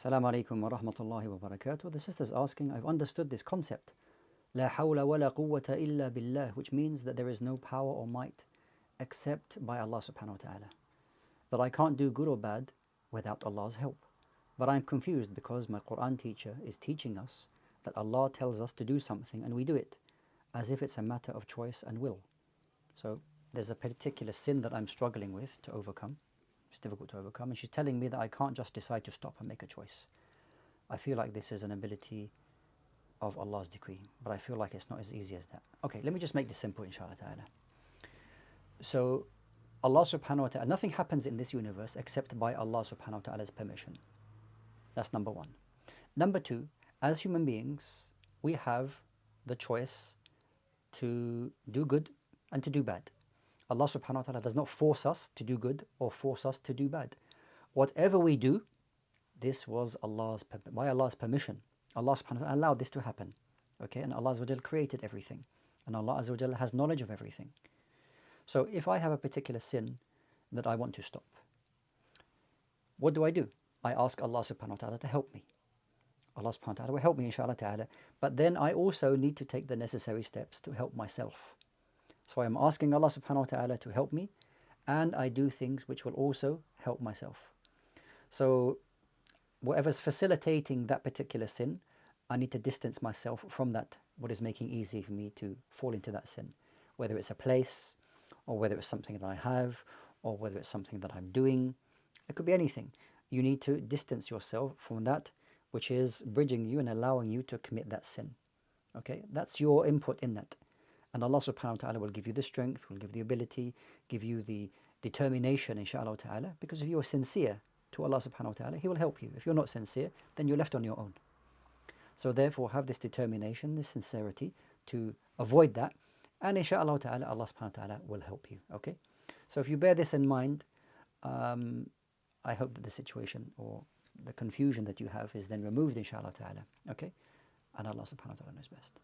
Assalamu alaikum wa rahmatullahi wa barakatuh. The sister's asking, I've understood this concept, La hawla wa la quwwata illa billah, which means that there is no power or might except by Allah subhanahu wa ta'ala. That I can't do good or bad without Allah's help. But I'm confused because my Quran teacher is teaching us that Allah tells us to do something and we do it, as if it's a matter of choice and will. So there's a particular sin that I'm struggling with to overcome. It's difficult to overcome, and she's telling me that I can't just decide to stop and make a choice. I feel like this is an ability of Allah's decree, but I feel like it's not as easy as that. Okay, let me just make this simple, inshallah ta'ala. So Allah subhanahu wa ta'ala, nothing happens in this universe except by Allah subhanahu wa ta'ala's permission. That's number one. Number two, as human beings, we have the choice to do good and to do bad. Allah subhanahu wa ta'ala does not force us to do good or force us to do bad. Whatever we do, this was by Allah's permission. Allah subhanahu wa ta'ala allowed this to happen. Okay, and Allah Azza wa Jal created everything. And Allah Azza wa Jal has knowledge of everything. So if I have a particular sin that I want to stop, what do? I ask Allah subhanahu wa ta'ala to help me. Allah subhanahu wa ta'ala will help me, inshallah ta'ala. But then I also need to take the necessary steps to help myself. So I'm asking Allah subhanahu wa ta'ala to help me, and I do things which will also help myself. So whatever's facilitating that particular sin, I need to distance myself from that, what is making it easy for me to fall into that sin. Whether it's a place, or whether it's something that I have, or whether it's something that I'm doing. It could be anything. You need to distance yourself from that which is bridging you and allowing you to commit that sin. Okay, that's your input in that. And Allah subhanahu wa ta'ala will give you the strength, will give you the ability, give you the determination, inshaAllah ta'ala, because if you are sincere to Allah subhanahu wa ta'ala, He will help you. If you're not sincere, then you're left on your own. So therefore have this determination, this sincerity to avoid that, and inshaAllah ta'ala, Allah subhanahu wa ta'ala will help you. Okay? So if you bear this in mind, I hope that the situation or the confusion that you have is then removed, inshaAllah ta'ala. Okay? And Allah subhanahu wa ta'ala knows best.